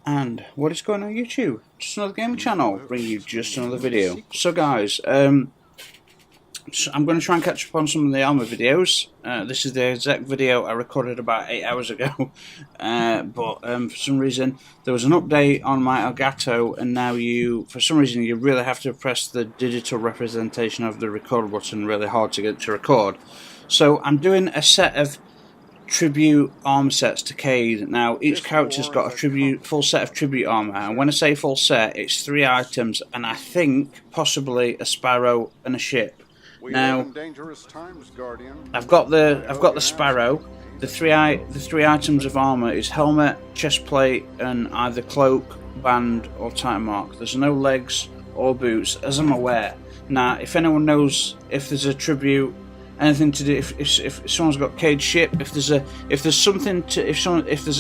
And what is going on YouTube? Just another gaming channel, bring you just another video. So guys, so I'm going to try and catch up on some of the Armour videos. This is the exact video I recorded about 8 hours ago, but for some reason there was an update on my Elgato, and now for some reason you really have to press the digital representation of the record button really hard to get to record. So I'm doing a set of tribute armor sets to Cayde. Now each character's got a full set of tribute armor, and when I say full set, it's 3 items and I think possibly a sparrow and a ship. Now I've got the sparrow. The three items of armor is helmet, chest plate, and either cloak, band, or titan mark. There's no legs or boots, as I'm aware. Now, if anyone knows if there's a tribute, anything to do, if someone's got Cayde ship, if there's a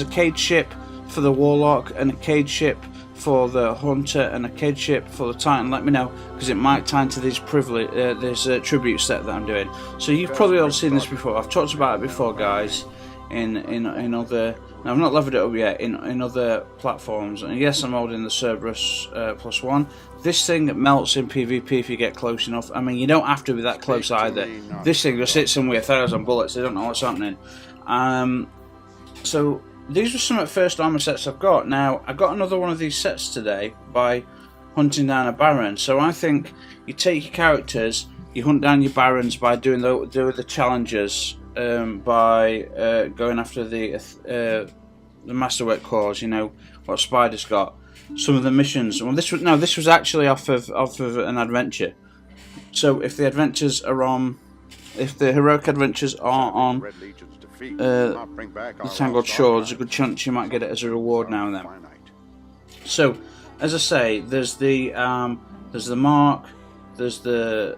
Cayde ship for the Warlock and a Cayde ship for the Hunter and a Cayde ship for the Titan, let me know, because it might tie into this tribute set that I'm doing. So you've probably all seen this before. I've talked about it before, guys, in other. Now, I've not leveled it up yet in other platforms, and yes, I'm holding the Cerberus +1. This thing melts in PvP if you get close enough. I mean, you don't have to be that close either. This thing just hits them with 1,000 bullets. They don't know what's happening. So these were some of the first armor sets I've got. Now, I got another one of these sets today by hunting down a Baron. So I think you take your characters, you hunt down your Barons by doing the challenges, by going after the Masterwork cores. You know what Spider's got. Some of the missions. Well, this was actually off of an adventure. So if the adventures are on, if the heroic adventures are on the Tangled Shore, there's a good chance you might get it as a reward now and then. So, as I say, there's the mark, there's the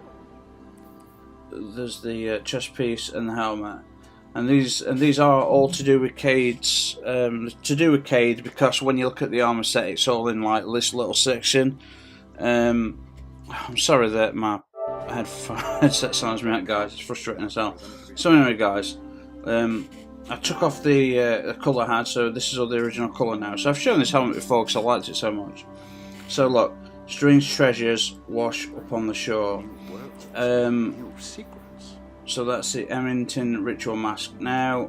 chest piece and the helmet, and these are all to do with Cayde's because when you look at the armor set, it's all in like this little section. I'm sorry that my headset sounds me out, guys. It's frustrating as hell. So anyway, guys, I took off the colour I had, so this is all the original colour now. So I've shown this helmet before because I liked it so much. So look, strange treasures wash upon the shore. So that's the Eimin-Tin ritual mask. Now,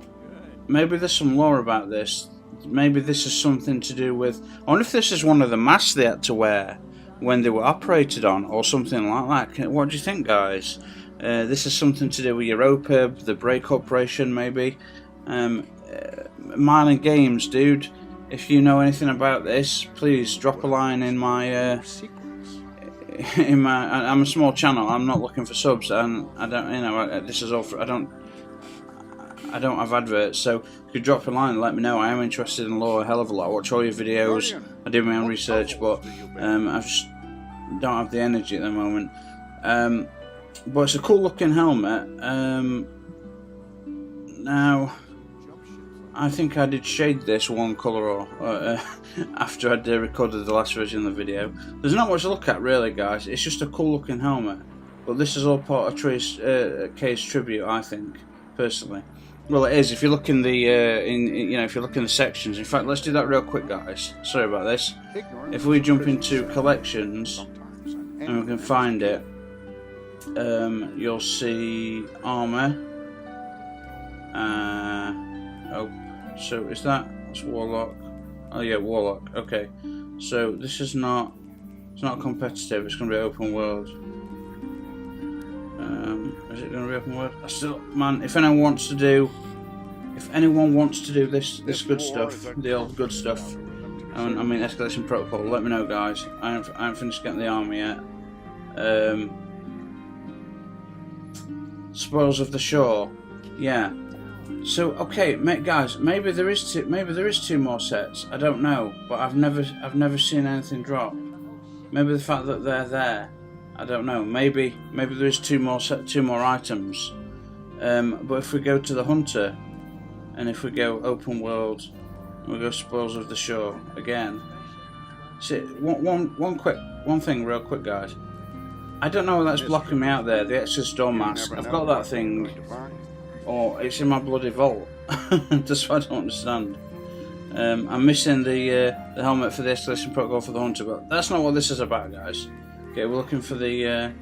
maybe there's some lore about this. Maybe this is something to do with. I wonder if this is one of the masks they had to wear when they were operated on, or something like that. What do you think, guys? This is something to do with Europa, the break operation, maybe. Mining Games, dude. If you know anything about this, please drop a line in my. I'm a small channel. I'm not looking for subs, and I don't. You know, this is all. I don't have adverts, so if you drop a line and let me know. I am interested in lore a hell of a lot. I watch all your videos. I do my own research, but I just don't have the energy at the moment. But it's a cool looking helmet. Now, I think I did shade this one colour after I'd recorded the last version of the video. There's not much to look at really, guys. It's just a cool looking helmet. But this is all part of Cayde's tribute, I think, personally. Well, it is. If you look in the if you look in the sections. In fact, let's do that real quick, guys. Sorry about this. If we jump into collections and we can find it, you'll see armor. Oh, so is that? It's Warlock. Oh yeah, Warlock. Okay, so this is not. It's not competitive. It's going to be open world. Is it going to be open world? I still, man. If anyone wants to do this good stuff, the old good stuff. I mean, escalation protocol. Let me know, guys. I haven't finished getting the army yet. Spoils of the Shore. Yeah. So okay, guys, maybe there is two more sets. I don't know, but I've never seen anything drop. Maybe the fact that they're there, I don't know. Maybe there is two more items. But if we go to the Hunter, and if we go open world, and we go Spoils of the Shore again. See, one thing real quick, guys. I don't know what's blocking me out there. The Exorcist door mask. I've got that thing. Or it's in my bloody vault. That's what I don't understand. I'm missing the helmet for the escalation protocol for the hunter, but that's not what this is about, guys. Okay, we're looking for the.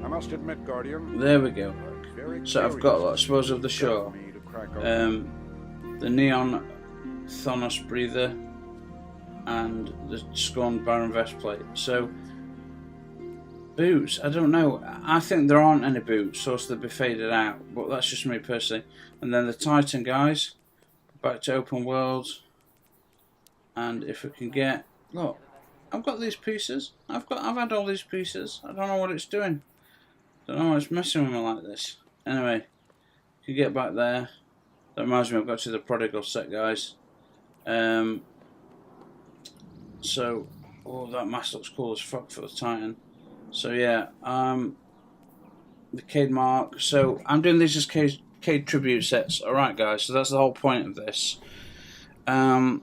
I must admit, Guardian. There we go. So I've got, I suppose, of the shore, the neon Thonos breather, and the scorned Baron vest plate. So boots, I don't know. I think there aren't any boots, so they'll be faded out. But that's just me personally. And then the Titan, guys. Back to open world, and if we can get, look, I've got these pieces. I've had all these pieces. I don't know what it's doing. I don't know why it's messing with me like this. Anyway, you get back there. That reminds me, I've got to the prodigal set, guys. So, oh, that mask looks cool as fuck for the Titan. So yeah, the Cayde mark. So I'm doing these as Cayde tribute sets. Alright guys, so that's the whole point of this. So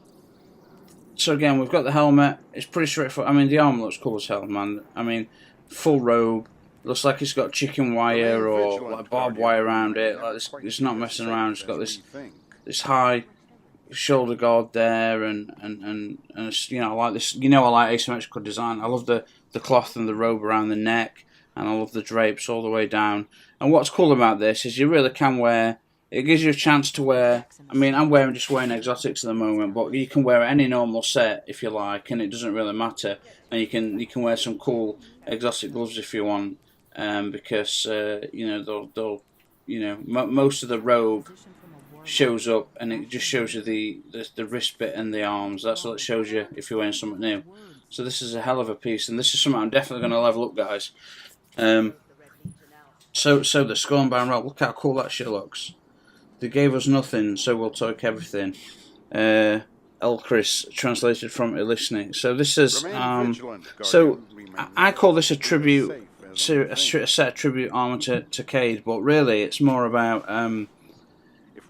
again, we've got the helmet. It's pretty straightforward. I mean, the armor looks cool as hell, man. I mean, full robe. Looks like it's got chicken wire or like barbed wire around it. Like it's not messing around. It's got this high shoulder guard there, and it's, you know, I like this. You know, I like asymmetrical design. I love the cloth and the robe around the neck, and I love the drapes all the way down. And what's cool about this is you really can wear. It gives you a chance to wear. I mean, I'm just wearing exotics at the moment, but you can wear any normal set if you like, and it doesn't really matter. And you can wear some cool exotic gloves if you want, because you know they'll you know most of the robe shows up, and it just shows you the wrist bit and the arms. That's all it shows you if you're wearing something new. So this is a hell of a piece, and this is something I'm definitely going to level up, guys. So the Scorn Baron robe, look how cool that shit looks. They gave us nothing, so we'll take everything. Elchris, translated from listening. So this is so I call this a tribute to a set of tribute armor to Cayde, but really it's more about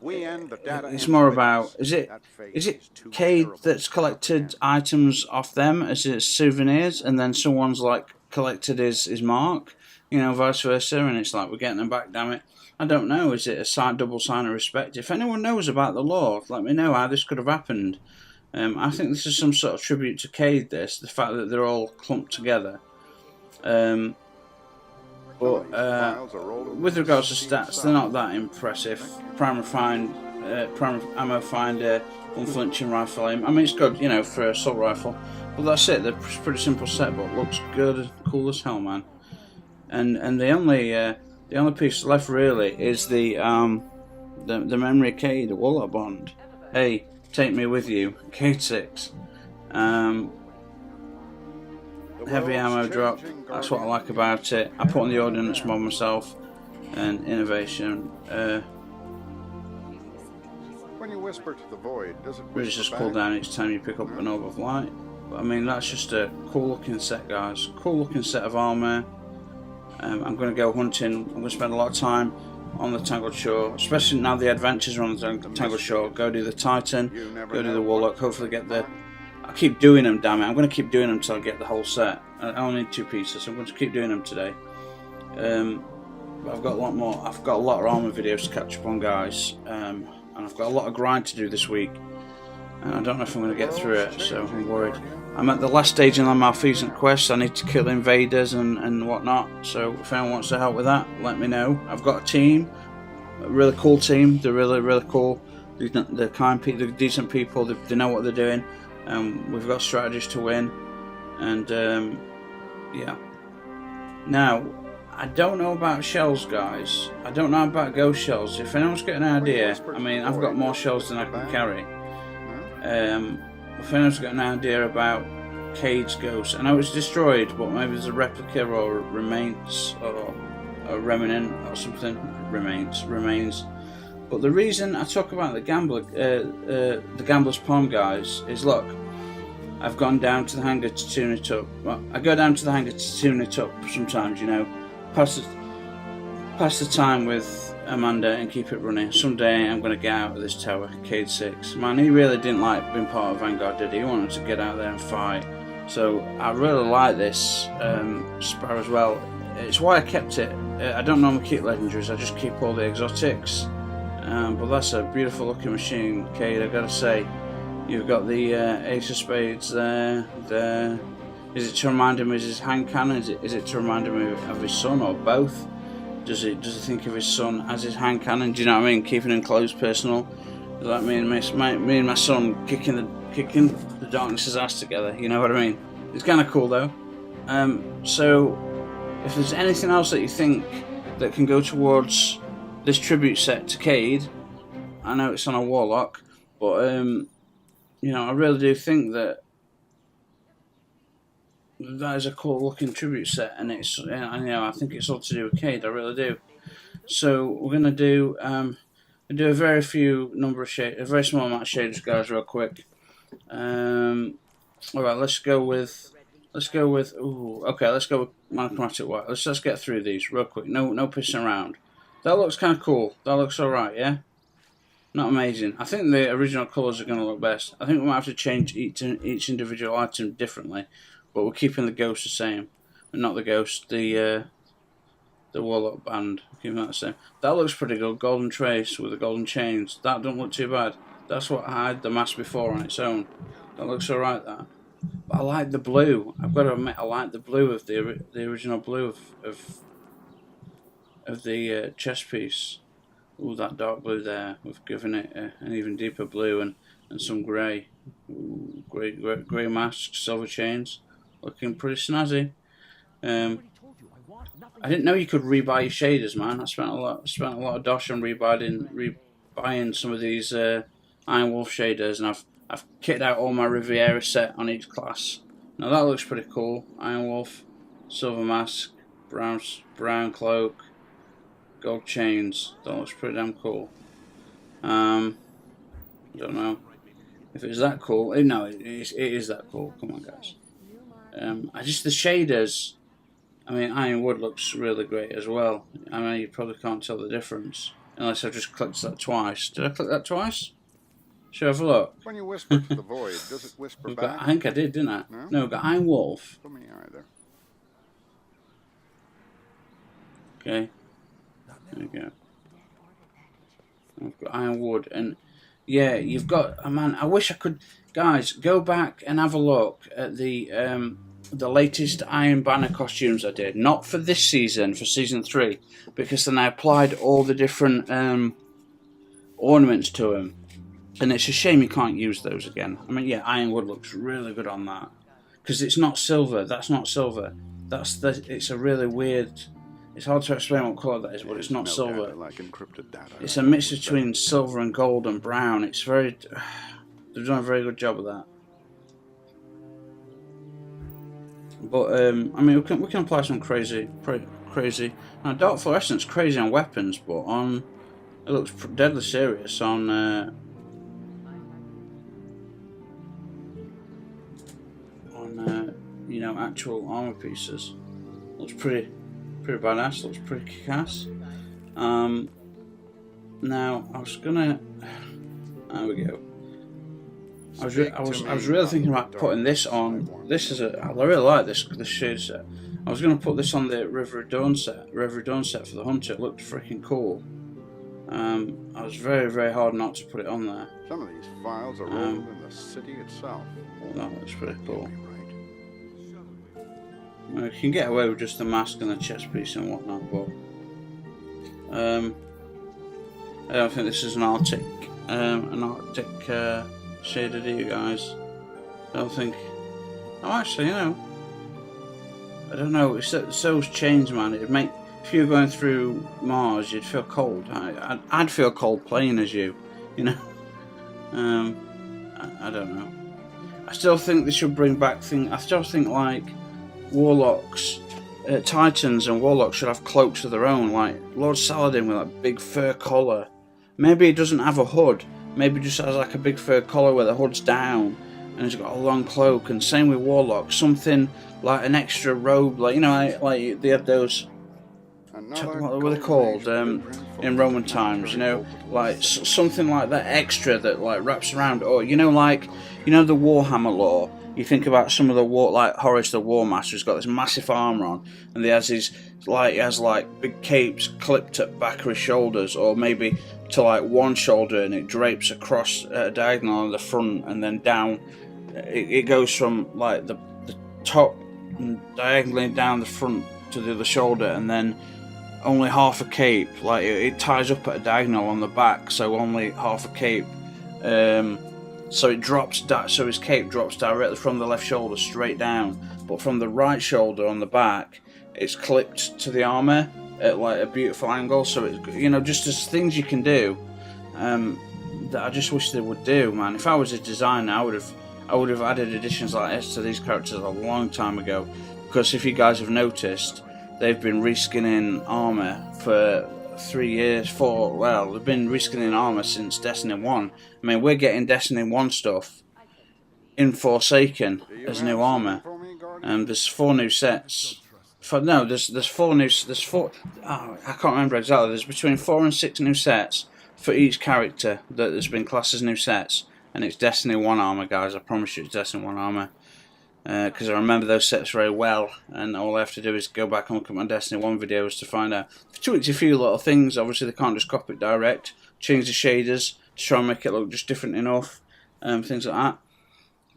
it's more about is it Cayde that's collected items off them as its souvenirs, and then someone's like collected his mark, you know, vice versa, and it's like we're getting them back, damn it. I don't know, is it a double sign of respect? If anyone knows about the lore, let me know how this could have happened. I think this is some sort of tribute to Cayde, the fact that they're all clumped together. But with regards to stats, they're not that impressive. Primary ammo finder, unflinching rifle aim. I mean, it's good, you know, for an assault rifle. But that's it, they're pretty simple set, but looks good, cool as hell, man. And the only piece left really is the memory of Cayde, the Warlock bond. Hey, take me with you, Cayde 6. Heavy ammo drop. That's what I like about it. I put on the ordnance mod myself, and innovation. When you whisper to the void, does it Really just cool down each time you pick up an orb of light. But I mean, that's just a cool looking set, guys. Cool looking set of armor. I'm going to go hunting. I'm going to spend a lot of time on the Tangled Shore, especially now the adventures are on the Tangled Shore. Go do the Titan, go do the Warlock, hopefully get the... I keep doing them, damn it. I'm going to keep doing them until I get the whole set. I only need 2 pieces, so I'm going to keep doing them today. But I've got a lot more. I've got a lot of armor videos to catch up on, guys. And I've got a lot of grind to do this week. And I don't know if I'm going to get through it, so I'm worried. I'm at the last stage in the Malfeasant quest. I need to kill invaders and whatnot. So if anyone wants to help with that, let me know. I've got a team, a really cool team. They're really cool. They're kind people, they're decent people. They know what they're doing. We've got strategies to win. And yeah. Now, I don't know about shells, guys. I don't know about ghost shells. If anyone's got an idea, I mean, I've got more shells than I can carry. If anyone's got an idea about Cayde's ghost, I know it's destroyed, but maybe there's a replica or remains or a remnant or something. Remains. But the reason I talk about the gambler's pond, guys, is look, I've gone down to the hangar to tune it up. Well, I go down to the hangar to tune it up sometimes, you know, pass the time with Amanda and keep it running. Someday I'm going to get out of this tower, Cayde 6. Man, he really didn't like being part of Vanguard, did he? He wanted to get out there and fight. So I really like this spar as well. It's why I kept it. I don't normally keep legendaries, I just keep all the exotics. But that's a beautiful looking machine, Cayde, I've got to say. You've got the Ace of Spades there. Is it to remind him of his hand cannon? Is it to remind him of his son, or both? Does he think of his son as his hand cannon? Do you know what I mean? Keeping him close, personal. Does that mean me and my son kicking the darkness's ass together? You know what I mean? It's kind of cool though. So if there's anything else that you think that can go towards this tribute set to Cayde, I know it's on a Warlock, but you know, I really do think that is a cool looking tribute set, and it's, you know, I think it's all to do with Cayde. I really do. So we're gonna do a very few number of shades, a very small amount of shaders, guys, real quick. All right, let's go with monochromatic white. Let's get through these real quick. No pissing around. That looks kind of cool. That looks all right, yeah. Not amazing. I think the original colours are going to look best. I think we might have to change each individual item differently, but we're keeping the ghost the same. Not the ghost, the Warlock band. Keeping that the same. That looks pretty good. Golden trace with the golden chains. That don't look too bad. That's what I had the mask before on its own. That looks alright, that. But I like the blue. I've got to admit, I like the blue of the original blue of the chest piece. Ooh, that dark blue there. We've given it an even deeper blue and some grey. Ooh, grey masks, silver chains. Looking pretty snazzy. I didn't know you could rebuy your shaders, man. I spent a lot of dosh on rebuying some of these Iron Wolf shaders, and I've kitted out all my Riviera set on each class. Now that looks pretty cool. Iron Wolf, silver mask, brown cloak, gold chains. That looks pretty damn cool. I don't know if it's that cool. No, it is that cool. Come on, guys. The shaders. I mean, Ironwood looks really great as well. I mean, you probably can't tell the difference unless I've just clicked that twice. Did I click that twice? Should I have a look? When you whisper to the void, does it whisper back? I think I did, didn't I? No, we've got Iron Wolf. For me either. Okay. There we go. I've got Ironwood, and yeah, you've got. Man, I wish I could. Guys, go back and have a look at the latest Iron Banner costumes I did. Not for this season, for season 3, because then I applied all the different ornaments to them, and it's a shame you can't use those again. I mean, yeah, Ironwood looks really good on that, because it's not silver. That's not silver. It's a really weird. It's hard to explain what colour that is, but it's not silver. Like encrypted data. It's a mix between silver and gold and brown. It's very. They've done a very good job of that. But I mean, we can apply some crazy. Now, dark fluorescence crazy on weapons, but on it looks deadly serious on you know, actual armor pieces. Looks pretty badass. Looks pretty kick-ass. Now I was gonna. There we go. I was really thinking about putting this on. This is I really like this shade set. I was going to put this on the River of Dawn set for the Hunter. It looked freaking cool. I was very hard not to put it on there. Some of these files are rolled in the city itself. Well, that looks pretty cool. You can get away with just the mask and the chest piece and whatnot, but I don't think this is an Arctic shader, do you guys? I don't think. Oh, actually, you know, I don't know. It's those chains, man. It'd make, if you were going through Mars, you'd feel cold. I'd feel cold playing as you, you know. I don't know. I still think they should bring back things. I still think like Warlocks, Titans and Warlocks should have cloaks of their own. Like Lord Saladin with that big fur collar. Maybe it doesn't have a hood. Maybe just has like a big fur collar where the hood's down and it's got a long cloak. And same with Warlock, something like an extra robe, like, you know, like they had those. What were they called in Roman times? You know, like something like that extra that like wraps around, or you know, like the Warhammer lore. You think about some of the like Horus the War Master has got this massive armor on, and he has big capes clipped at back of his shoulders, or maybe to like one shoulder, and it drapes across a diagonal on the front, and then down. It goes from like the top and diagonally down the front to the other shoulder, and then only half a cape. Like it ties up at a diagonal on the back, so only half a cape. So it drops. So his cape drops directly from the left shoulder straight down, but from the right shoulder on the back, it's clipped to the armor at like a beautiful angle. So it's, you know, just as things you can do that I just wish they would do, man. If I was a designer, I would have added additions like this to these characters a long time ago. Because if you guys have noticed, they've been reskinning armor for 3 years, well, they've been reskinning armor since Destiny 1. I mean, we're getting Destiny 1 stuff in Forsaken as new armor. There's 4 new sets. There's 4 new. Oh, I can't remember exactly. There's between 4 and 6 new sets for each character that has been classed as new sets, and it's Destiny 1 armor, guys. I promise you, it's Destiny 1 armor. Because I remember those sets very well, and all I have to do is go back and look at my Destiny 1 videos to find out. They tweaked a few little things. Obviously, they can't just copy it direct. Change the shaders to try and make it look just different enough, things like that.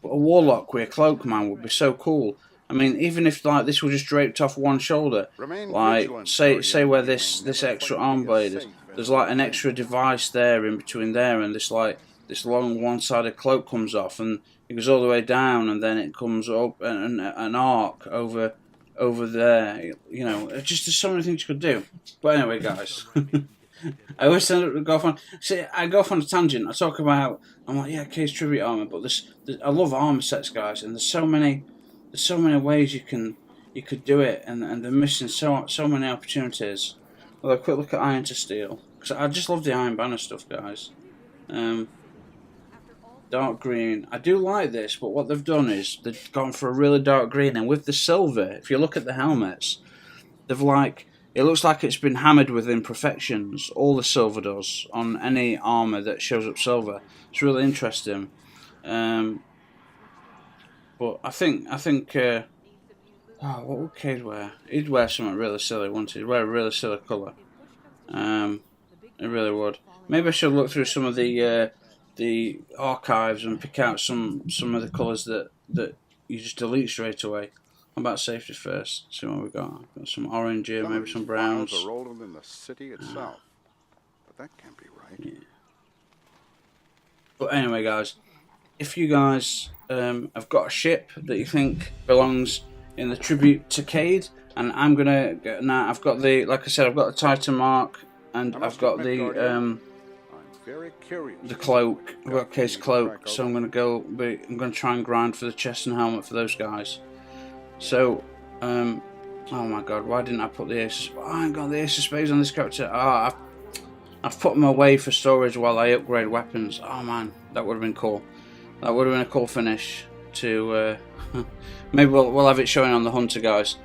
But a Warlock with a cloak, man, would be so cool. I mean, even if like this was just draped off one shoulder, like say where this extra arm blade is, there's like an extra device there in between there, and this long one-sided cloak comes off, and it goes all the way down, and then it comes up an arc over there. You know, just there's so many things you could do. But anyway, guys, I always end up go off on. See, I go off on a tangent. I talk about, I'm like, yeah, Cayde's tribute armor, but I love armor sets, guys, and there's so many ways you could do it, and they're missing so many opportunities. Well, a quick look at Iron to Steel, because I just love the Iron Banner stuff, guys. Dark green. I do like this, but what they've done is they've gone for a really dark green, and with the silver, if you look at the helmets, they've it looks like it's been hammered with imperfections. All the silver does on any armor that shows up silver. It's really interesting. But I think what would Cayde wear? He'd wear something really silly, wouldn't he? He'd wear a really silly colour. It really would. Maybe I should look through some of the archives and pick out some of the colours that you just delete straight away. How about safety first? See what we've got. Got some orange here, maybe some browns. Are rolled in the city itself, but that can't be right. Yeah. But anyway, guys, if you guys have got a ship that you think belongs in the tribute to Cayde, and I'm gonna get now. I've got like I said, I've got the Titan mark, and I've got the cloak. I've got Cayde's cloak, so I'm gonna try and grind for the chest and helmet for those guys. So, oh my god, why didn't I put the Ace? Oh, I ain't got the Ace of Spades on this character. Oh, I've put them away for storage while I upgrade weapons. Oh man, that would have been cool. That would have been a cool finish to. Maybe we'll have it showing on the Hunter, guys.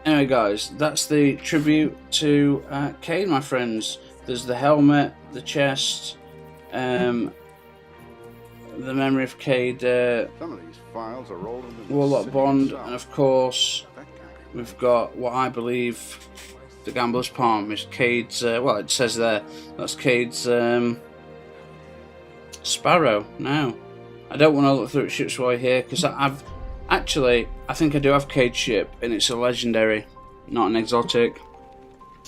Anyway, guys, that's the tribute to Cayde, my friends. There's the helmet, the chest, the memory of Cayde, Some of these files are rolled in the Warlock city Bond, itself. and of course That can't be we've got what I believe the Gambler's Palm is Cayde's. Well, it says there that's Cayde's Sparrow. Now, I don't want to look through ships while here because I think I do have Cayde's ship, and it's a legendary, not an exotic.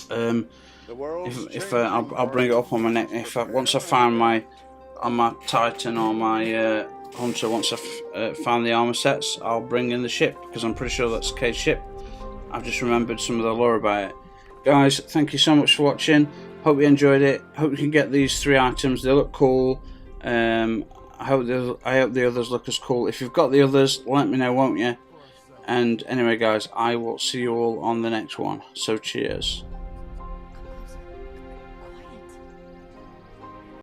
If I'll bring it up on my neck. Once I find on my Titan or my Hunter, once I've found the armor sets, I'll bring in the ship because I'm pretty sure that's Cayde's ship. I've just remembered some of the lore about it. Guys, thank you so much for watching. Hope you enjoyed it. Hope you can get these 3 items. They look cool. I hope the others look as cool. If you've got the others, let me know, won't you? And anyway, guys, I will see you all on the next one. So cheers.